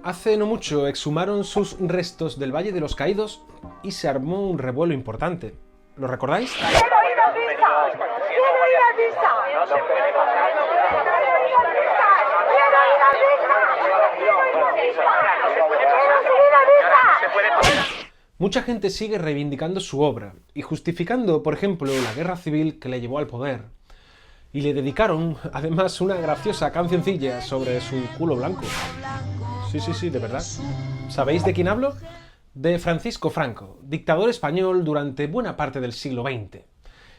Hace no mucho exhumaron sus restos del Valle de los Caídos y se armó un revuelo importante. ¿Lo recordáis? ¡Quiero ir a misa! ¡Quiero ir a misa! Mucha gente sigue reivindicando su obra y justificando, por ejemplo, la guerra civil que le llevó al poder. Y le dedicaron, además, una graciosa cancioncilla sobre su culo blanco. Sí, de verdad. ¿Sabéis de quién hablo? De Francisco Franco, dictador español durante buena parte del siglo XX.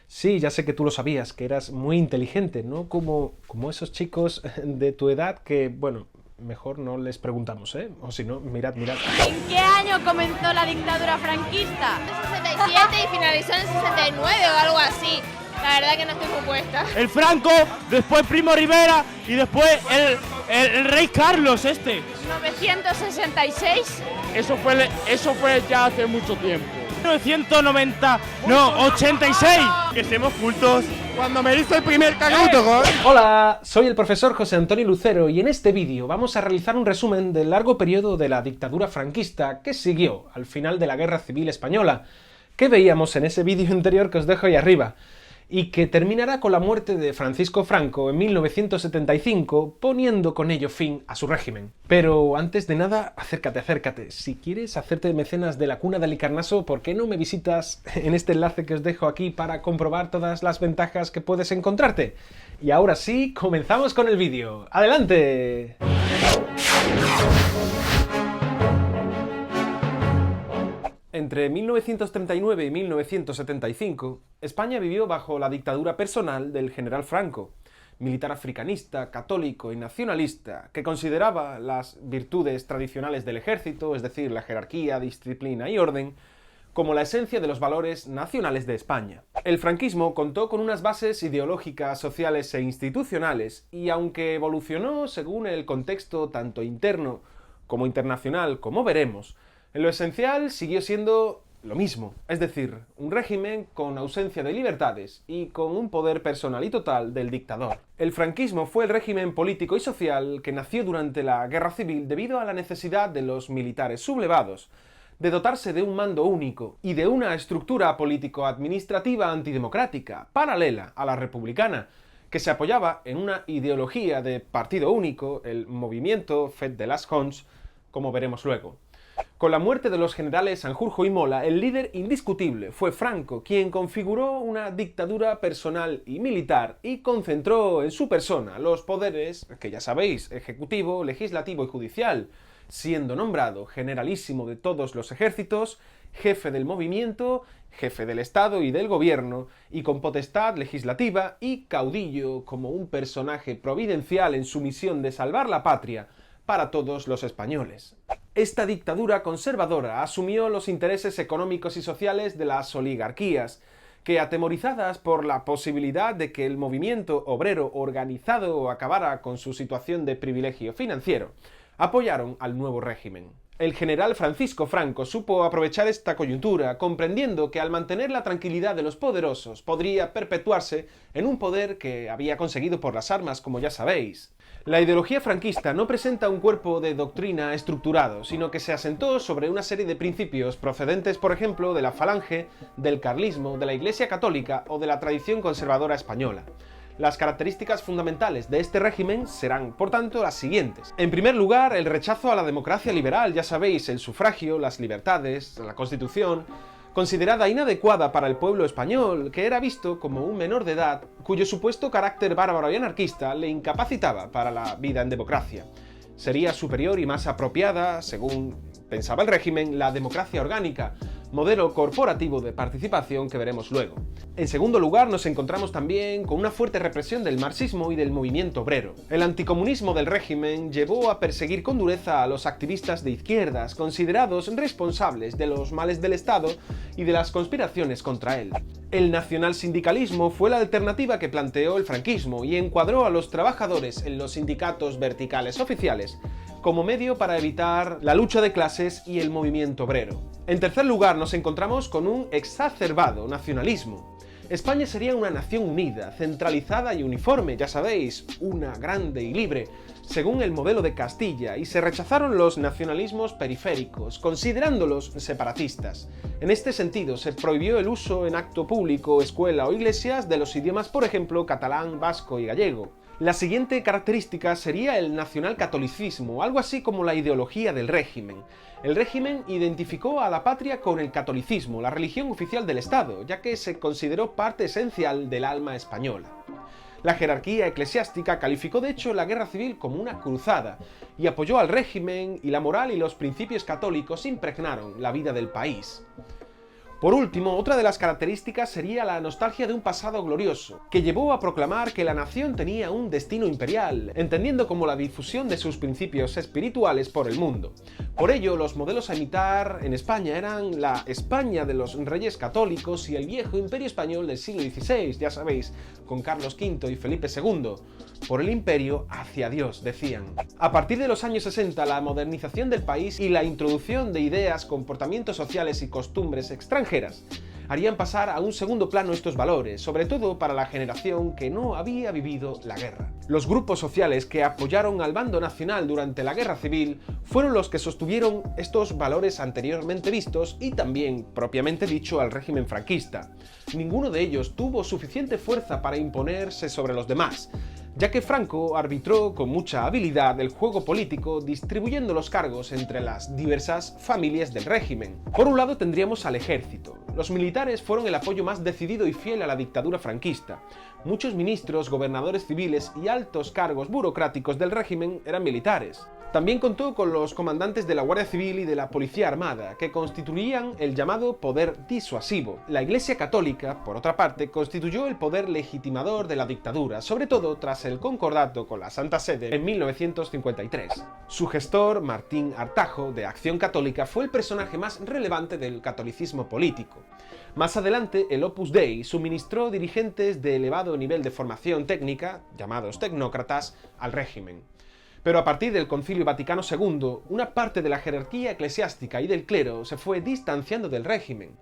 Sí, ya sé que tú lo sabías, que eras muy inteligente, ¿no? Como esos chicos de tu edad que, bueno, mejor no les preguntamos, ¿eh? O si no, mirad. ¿En qué año comenzó la dictadura franquista? En el 67 y finalizó en el 69 o algo así. La verdad que no estoy muy puesta. El Franco, después Primo Rivera y después el rey Carlos este. 966. Eso fue ya hace mucho tiempo. 1990, no, 86. Que estemos cultos. Cuando me hizo el primer canuto, gol. Hola, soy el profesor José Antonio Lucero y en este vídeo vamos a realizar un resumen del largo periodo de la dictadura franquista que siguió al final de la Guerra Civil Española, que veíamos en ese vídeo anterior que os dejo ahí arriba, y que terminará con la muerte de Francisco Franco en 1975, poniendo con ello fin a su régimen. Pero antes de nada, acércate. Si quieres hacerte mecenas de la cuna del Licarnaso, ¿por qué no me visitas en este enlace que os dejo aquí para comprobar todas las ventajas que puedes encontrarte? Y ahora sí, comenzamos con el vídeo. ¡Adelante! Entre 1939 y 1975, España vivió bajo la dictadura personal del general Franco, militar africanista, católico y nacionalista, que consideraba las virtudes tradicionales del ejército, es decir, la jerarquía, disciplina y orden, como la esencia de los valores nacionales de España. El franquismo contó con unas bases ideológicas, sociales e institucionales, y aunque evolucionó según el contexto tanto interno como internacional, como veremos, en lo esencial siguió siendo lo mismo, es decir, un régimen con ausencia de libertades y con un poder personal y total del dictador. El franquismo fue el régimen político y social que nació durante la Guerra Civil debido a la necesidad de los militares sublevados de dotarse de un mando único y de una estructura político-administrativa antidemocrática, paralela a la republicana, que se apoyaba en una ideología de partido único, el movimiento Fet de las Fonts, como veremos luego. Con la muerte de los generales Sanjurjo y Mola, el líder indiscutible fue Franco, quien configuró una dictadura personal y militar y concentró en su persona los poderes, que ya sabéis, ejecutivo, legislativo y judicial, siendo nombrado generalísimo de todos los ejércitos, jefe del movimiento, jefe del Estado y del gobierno, y con potestad legislativa y caudillo como un personaje providencial en su misión de salvar la patria para todos los españoles. Esta dictadura conservadora asumió los intereses económicos y sociales de las oligarquías, que, atemorizadas por la posibilidad de que el movimiento obrero organizado acabara con su situación de privilegio financiero, apoyaron al nuevo régimen. El general Francisco Franco supo aprovechar esta coyuntura, comprendiendo que al mantener la tranquilidad de los poderosos podría perpetuarse en un poder que había conseguido por las armas, como ya sabéis. La ideología franquista no presenta un cuerpo de doctrina estructurado, sino que se asentó sobre una serie de principios procedentes, por ejemplo, de la Falange, del carlismo, de la Iglesia Católica o de la tradición conservadora española. Las características fundamentales de este régimen serán, por tanto, las siguientes. En primer lugar, el rechazo a la democracia liberal, ya sabéis, el sufragio, las libertades, la Constitución, considerada inadecuada para el pueblo español, que era visto como un menor de edad, cuyo supuesto carácter bárbaro y anarquista le incapacitaba para la vida en democracia. Sería superior y más apropiada, según pensaba el régimen, la democracia orgánica, modelo corporativo de participación que veremos luego. En segundo lugar, nos encontramos también con una fuerte represión del marxismo y del movimiento obrero. El anticomunismo del régimen llevó a perseguir con dureza a los activistas de izquierdas, considerados responsables de los males del Estado y de las conspiraciones contra él. El nacionalsindicalismo fue la alternativa que planteó el franquismo y encuadró a los trabajadores en los sindicatos verticales oficiales como medio para evitar la lucha de clases y el movimiento obrero. En tercer lugar, nos encontramos con un exacerbado nacionalismo. España sería una nación unida, centralizada y uniforme, ya sabéis, una grande y libre, según el modelo de Castilla, y se rechazaron los nacionalismos periféricos, considerándolos separatistas. En este sentido, se prohibió el uso en acto público, escuela o iglesias de los idiomas, por ejemplo, catalán, vasco y gallego. La siguiente característica sería el nacionalcatolicismo, algo así como la ideología del régimen. El régimen identificó a la patria con el catolicismo, la religión oficial del Estado, ya que se consideró parte esencial del alma española. La jerarquía eclesiástica calificó de hecho la guerra civil como una cruzada y apoyó al régimen, y la moral y los principios católicos impregnaron la vida del país. Por último, otra de las características sería la nostalgia de un pasado glorioso, que llevó a proclamar que la nación tenía un destino imperial, entendiendo como la difusión de sus principios espirituales por el mundo. Por ello, los modelos a imitar en España eran la España de los reyes católicos y el viejo imperio español del siglo XVI, ya sabéis, con Carlos V y Felipe II. Por el imperio hacia Dios, decían. A partir de los años 60, la modernización del país y la introducción de ideas, comportamientos sociales y costumbres extranjeras harían pasar a un segundo plano estos valores, sobre todo para la generación que no había vivido la guerra. Los grupos sociales que apoyaron al bando nacional durante la guerra civil fueron los que sostuvieron estos valores anteriormente vistos y también, propiamente dicho, al régimen franquista. Ninguno de ellos tuvo suficiente fuerza para imponerse sobre los demás, ya que Franco arbitró con mucha habilidad el juego político, distribuyendo los cargos entre las diversas familias del régimen. Por un lado tendríamos al ejército. Los militares fueron el apoyo más decidido y fiel a la dictadura franquista. Muchos ministros, gobernadores civiles y altos cargos burocráticos del régimen eran militares. También contó con los comandantes de la Guardia Civil y de la Policía Armada, que constituían el llamado poder disuasivo. La Iglesia Católica, por otra parte, constituyó el poder legitimador de la dictadura, sobre todo tras el concordato con la Santa Sede en 1953. Su gestor, Martín Artajo, de Acción Católica, fue el personaje más relevante del catolicismo político. Más adelante, el Opus Dei suministró dirigentes de elevado nivel de formación técnica, llamados tecnócratas, al régimen. Pero a partir del Concilio Vaticano II, una parte de la jerarquía eclesiástica y del clero se fue distanciando del régimen.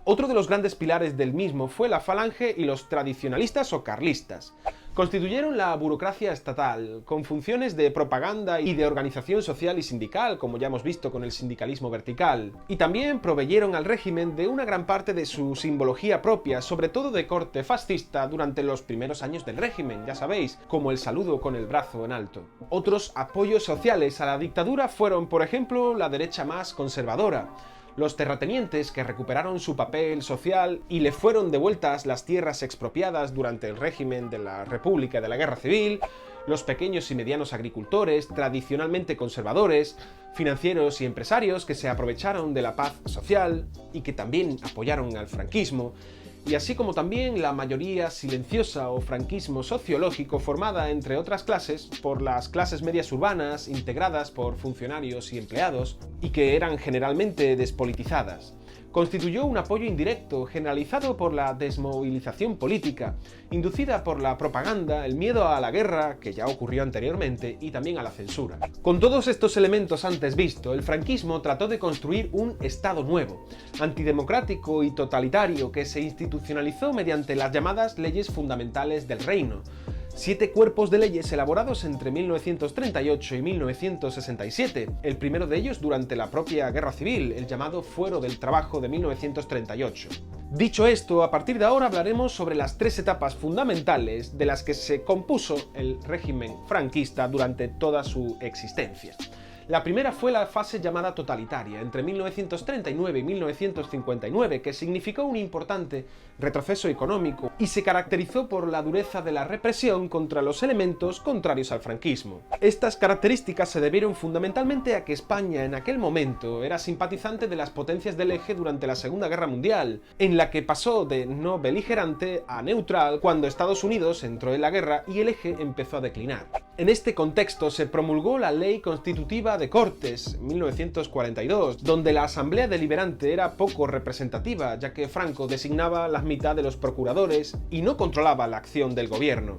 Otro de los grandes pilares del mismo fue la Falange y los tradicionalistas o carlistas. Constituyeron la burocracia estatal, con funciones de propaganda y de organización social y sindical, como ya hemos visto con el sindicalismo vertical, y también proveyeron al régimen de una gran parte de su simbología propia, sobre todo de corte fascista durante los primeros años del régimen, ya sabéis, como el saludo con el brazo en alto. Otros apoyos sociales a la dictadura fueron, por ejemplo, la derecha más conservadora, los terratenientes que recuperaron su papel social y le fueron devueltas las tierras expropiadas durante el régimen de la República y de la Guerra Civil, los pequeños y medianos agricultores, tradicionalmente conservadores, financieros y empresarios que se aprovecharon de la paz social y que también apoyaron al franquismo, y así como también la mayoría silenciosa o franquismo sociológico formada, entre otras clases, por las clases medias urbanas integradas por funcionarios y empleados y que eran generalmente despolitizadas. Constituyó un apoyo indirecto generalizado por la desmovilización política, inducida por la propaganda, el miedo a la guerra, que ya ocurrió anteriormente, y también a la censura. Con todos estos elementos antes vistos, el franquismo trató de construir un Estado nuevo, antidemocrático y totalitario, que se institucionalizó mediante las llamadas leyes fundamentales del reino. 7 cuerpos de leyes elaborados entre 1938 y 1967, el primero de ellos durante la propia Guerra Civil, el llamado Fuero del Trabajo de 1938. Dicho esto, a partir de ahora hablaremos sobre las 3 etapas fundamentales de las que se compuso el régimen franquista durante toda su existencia. La primera fue la fase llamada totalitaria, entre 1939 y 1959, que significó un importante retroceso económico y se caracterizó por la dureza de la represión contra los elementos contrarios al franquismo. Estas características se debieron fundamentalmente a que España en aquel momento era simpatizante de las potencias del eje durante la Segunda Guerra Mundial, en la que pasó de no beligerante a neutral cuando Estados Unidos entró en la guerra y el eje empezó a declinar. En este contexto se promulgó la Ley Constitutiva de Cortes, 1942, donde la Asamblea Deliberante era poco representativa, ya que Franco designaba la mitad de los procuradores y no controlaba la acción del gobierno.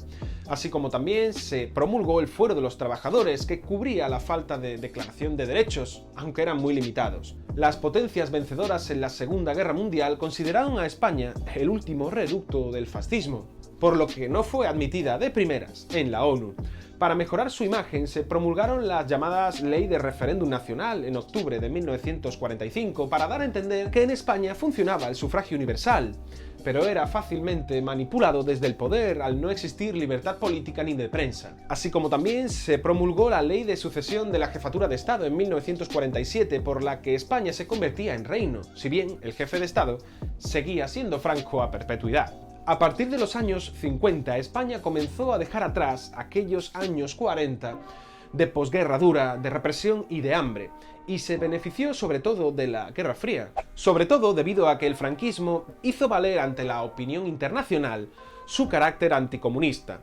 Así como también se promulgó el Fuero de los Trabajadores, que cubría la falta de declaración de derechos, aunque eran muy limitados. Las potencias vencedoras en la Segunda Guerra Mundial consideraron a España el último reducto del fascismo, por lo que no fue admitida de primeras en la ONU. Para mejorar su imagen se promulgaron las llamadas Ley de Referéndum Nacional en octubre de 1945 para dar a entender que en España funcionaba el sufragio universal, pero era fácilmente manipulado desde el poder al no existir libertad política ni de prensa. Así como también se promulgó la Ley de Sucesión de la Jefatura de Estado en 1947, por la que España se convertía en reino, si bien el jefe de Estado seguía siendo Franco a perpetuidad. A partir de los años 50, España comenzó a dejar atrás aquellos años 40 de posguerra dura, de represión y de hambre, y se benefició sobre todo de la Guerra Fría, sobre todo debido a que el franquismo hizo valer ante la opinión internacional su carácter anticomunista.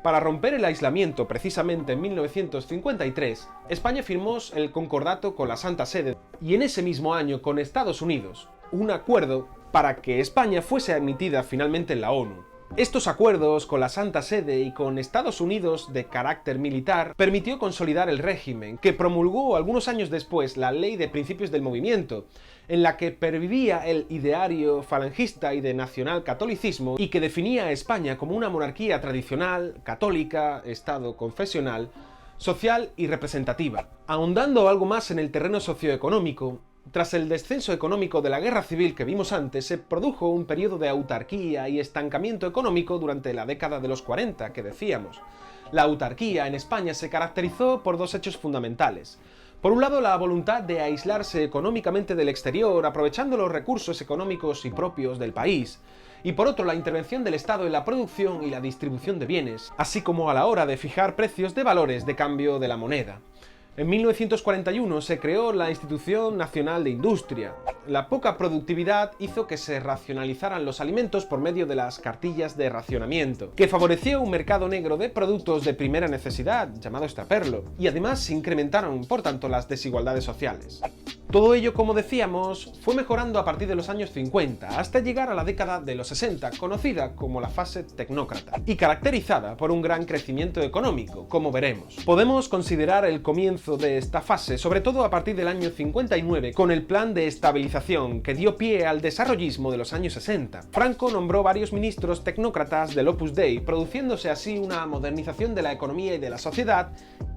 Para romper el aislamiento, precisamente en 1953, España firmó el concordato con la Santa Sede y en ese mismo año con Estados Unidos, un acuerdo para que España fuese admitida finalmente en la ONU. Estos acuerdos con la Santa Sede y con Estados Unidos de carácter militar permitió consolidar el régimen, que promulgó algunos años después la Ley de Principios del Movimiento, en la que pervivía el ideario falangista y de nacionalcatolicismo y que definía a España como una monarquía tradicional, católica, estado confesional, social y representativa. Ahondando algo más en el terreno socioeconómico, tras el descenso económico de la guerra civil que vimos antes, se produjo un periodo de autarquía y estancamiento económico durante la década de los 40, que decíamos. La autarquía en España se caracterizó por dos hechos fundamentales. Por un lado, la voluntad de aislarse económicamente del exterior, aprovechando los recursos económicos y propios del país. Y por otro, la intervención del Estado en la producción y la distribución de bienes, así como a la hora de fijar precios de valores de cambio de la moneda. En 1941 se creó la Institución Nacional de Industria. La poca productividad hizo que se racionalizaran los alimentos por medio de las cartillas de racionamiento, que favoreció un mercado negro de productos de primera necesidad, llamado extraperlo, y además se incrementaron, por tanto, las desigualdades sociales. Todo ello, como decíamos, fue mejorando a partir de los años 50, hasta llegar a la década de los 60, conocida como la fase tecnócrata, y caracterizada por un gran crecimiento económico, como veremos. Podemos considerar el comienzo de esta fase, sobre todo a partir del año 59, con el Plan de Estabilización, que dio pie al desarrollismo de los años 60. Franco nombró varios ministros tecnócratas del Opus Dei, produciéndose así una modernización de la economía y de la sociedad,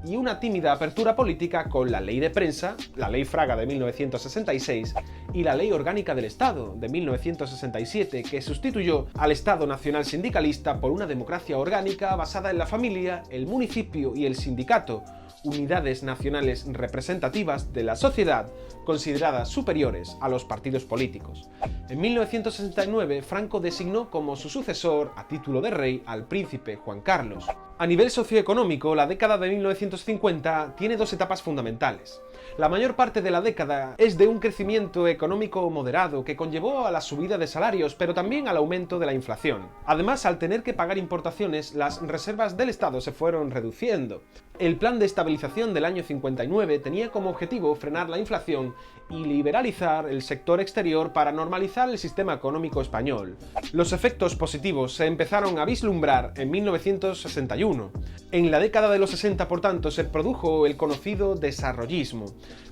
y una tímida apertura política con la Ley de Prensa, la Ley Fraga de 1966 y la Ley Orgánica del Estado de 1967, que sustituyó al Estado Nacional Sindicalista por una democracia orgánica basada en la familia, el municipio y el sindicato, unidades nacionales representativas de la sociedad consideradas superiores a los partidos políticos. En 1969, Franco designó como su sucesor, a título de rey, al príncipe Juan Carlos. A nivel socioeconómico, la década de 1950 tiene dos etapas fundamentales. La mayor parte de la década es de un crecimiento económico moderado que conllevó a la subida de salarios, pero también al aumento de la inflación. Además, al tener que pagar importaciones, las reservas del Estado se fueron reduciendo. El Plan de Estabilización del año 59 tenía como objetivo frenar la inflación y liberalizar el sector exterior para normalizar el sistema económico español. Los efectos positivos se empezaron a vislumbrar en 1961. En la década de los 60, por tanto, se produjo el conocido desarrollismo,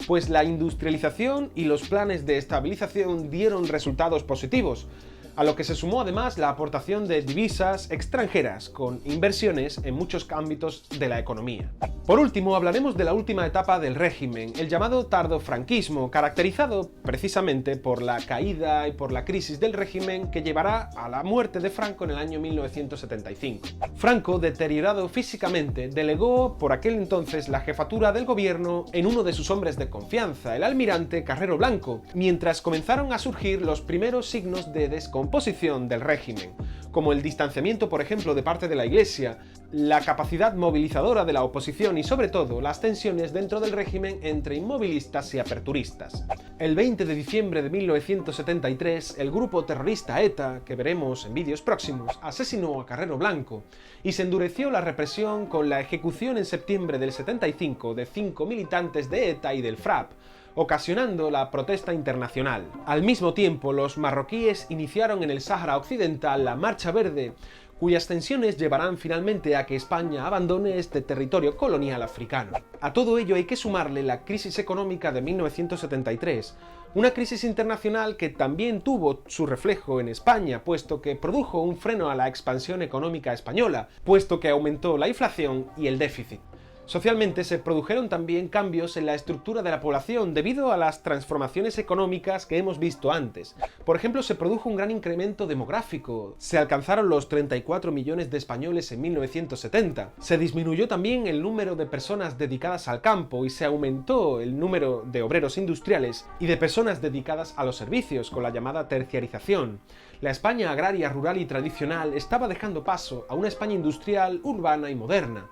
pues la industrialización y los planes de estabilización dieron resultados positivos, a lo que se sumó además la aportación de divisas extranjeras, con inversiones en muchos ámbitos de la economía. Por último, hablaremos de la última etapa del régimen, el llamado tardofranquismo, caracterizado precisamente por la caída y por la crisis del régimen que llevará a la muerte de Franco en el año 1975. Franco, deteriorado físicamente, delegó por aquel entonces la jefatura del gobierno en uno de sus hombres de confianza, el almirante Carrero Blanco, mientras comenzaron a surgir los primeros signos de descomposición del régimen, como el distanciamiento, por ejemplo, de parte de la Iglesia, la capacidad movilizadora de la oposición y, sobre todo, las tensiones dentro del régimen entre inmovilistas y aperturistas. El 20 de diciembre de 1973, el grupo terrorista ETA, que veremos en vídeos próximos, asesinó a Carrero Blanco y se endureció la represión con la ejecución en septiembre del 75 de 5 militantes de ETA y del FRAP, ocasionando la protesta internacional. Al mismo tiempo, los marroquíes iniciaron en el Sáhara Occidental la Marcha Verde, cuyas tensiones llevarán finalmente a que España abandone este territorio colonial africano. A todo ello hay que sumarle la crisis económica de 1973, una crisis internacional que también tuvo su reflejo en España, puesto que produjo un freno a la expansión económica española, puesto que aumentó la inflación y el déficit. Socialmente se produjeron también cambios en la estructura de la población debido a las transformaciones económicas que hemos visto antes. Por ejemplo, se produjo un gran incremento demográfico. Se alcanzaron los 34 millones de españoles en 1970. Se disminuyó también el número de personas dedicadas al campo y se aumentó el número de obreros industriales y de personas dedicadas a los servicios, con la llamada terciarización. La España agraria, rural y tradicional estaba dejando paso a una España industrial, urbana y moderna.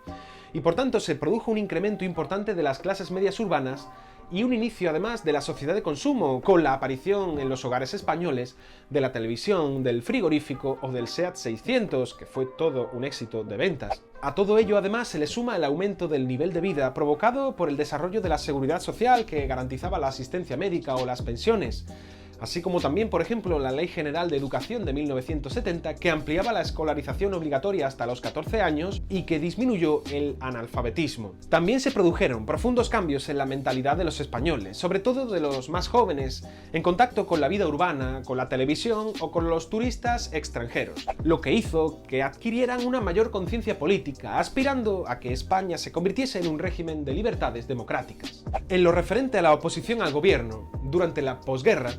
Y por tanto se produjo un incremento importante de las clases medias urbanas y un inicio además de la sociedad de consumo, con la aparición en los hogares españoles de la televisión, del frigorífico o del SEAT 600, que fue todo un éxito de ventas. A todo ello además se le suma el aumento del nivel de vida provocado por el desarrollo de la seguridad social que garantizaba la asistencia médica o las pensiones, así como también, por ejemplo, la Ley General de Educación de 1970, que ampliaba la escolarización obligatoria hasta los 14 años y que disminuyó el analfabetismo. También se produjeron profundos cambios en la mentalidad de los españoles, sobre todo de los más jóvenes, en contacto con la vida urbana, con la televisión o con los turistas extranjeros, lo que hizo que adquirieran una mayor conciencia política, aspirando a que España se convirtiese en un régimen de libertades democráticas. En lo referente a la oposición al gobierno, durante la posguerra,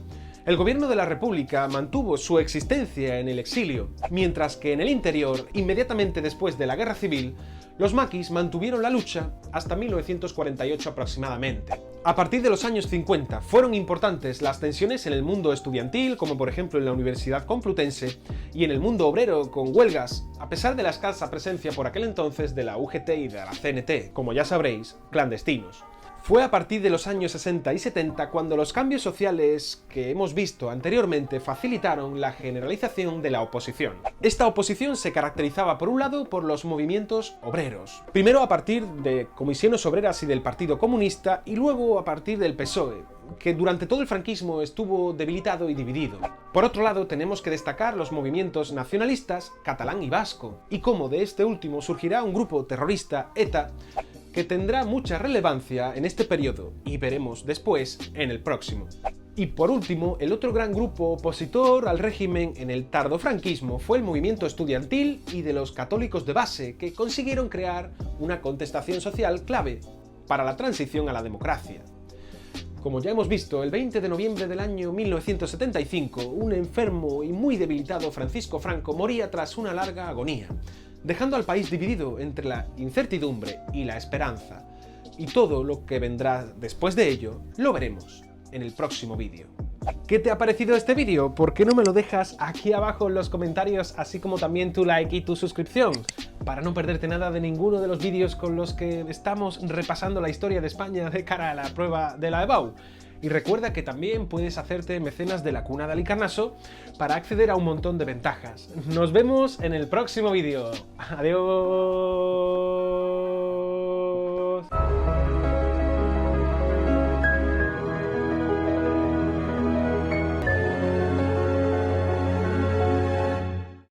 el gobierno de la República mantuvo su existencia en el exilio, mientras que en el interior, inmediatamente después de la Guerra Civil, los maquis mantuvieron la lucha hasta 1948 aproximadamente. A partir de los años 50 fueron importantes las tensiones en el mundo estudiantil, como por ejemplo en la Universidad Complutense, y en el mundo obrero con huelgas, a pesar de la escasa presencia por aquel entonces de la UGT y de la CNT, como ya sabréis, clandestinos. Fue a partir de los años 60 y 70 cuando los cambios sociales que hemos visto anteriormente facilitaron la generalización de la oposición. Esta oposición se caracterizaba por un lado por los movimientos obreros, primero a partir de comisiones obreras y del Partido Comunista y luego a partir del PSOE, que durante todo el franquismo estuvo debilitado y dividido. Por otro lado, tenemos que destacar los movimientos nacionalistas catalán y vasco, y cómo de este último surgirá un grupo terrorista, ETA, que tendrá mucha relevancia en este periodo y veremos después en el próximo. Y por último, el otro gran grupo opositor al régimen en el tardofranquismo fue el movimiento estudiantil y de los católicos de base, que consiguieron crear una contestación social clave para la transición a la democracia. Como ya hemos visto, el 20 de noviembre del año 1975, un enfermo y muy debilitado Francisco Franco moría tras una larga agonía, dejando al país dividido entre la incertidumbre y la esperanza. Y todo lo que vendrá después de ello lo veremos en el próximo vídeo. ¿Qué te ha parecido este vídeo? ¿Por qué no me lo dejas aquí abajo en los comentarios, así como también tu like y tu suscripción? Para no perderte nada de ninguno de los vídeos con los que estamos repasando la historia de España de cara a la prueba de la EBAU. Y recuerda que también puedes hacerte mecenas de la Cuna de Alicarnaso para acceder a un montón de ventajas. Nos vemos en el próximo vídeo. ¡Adiós!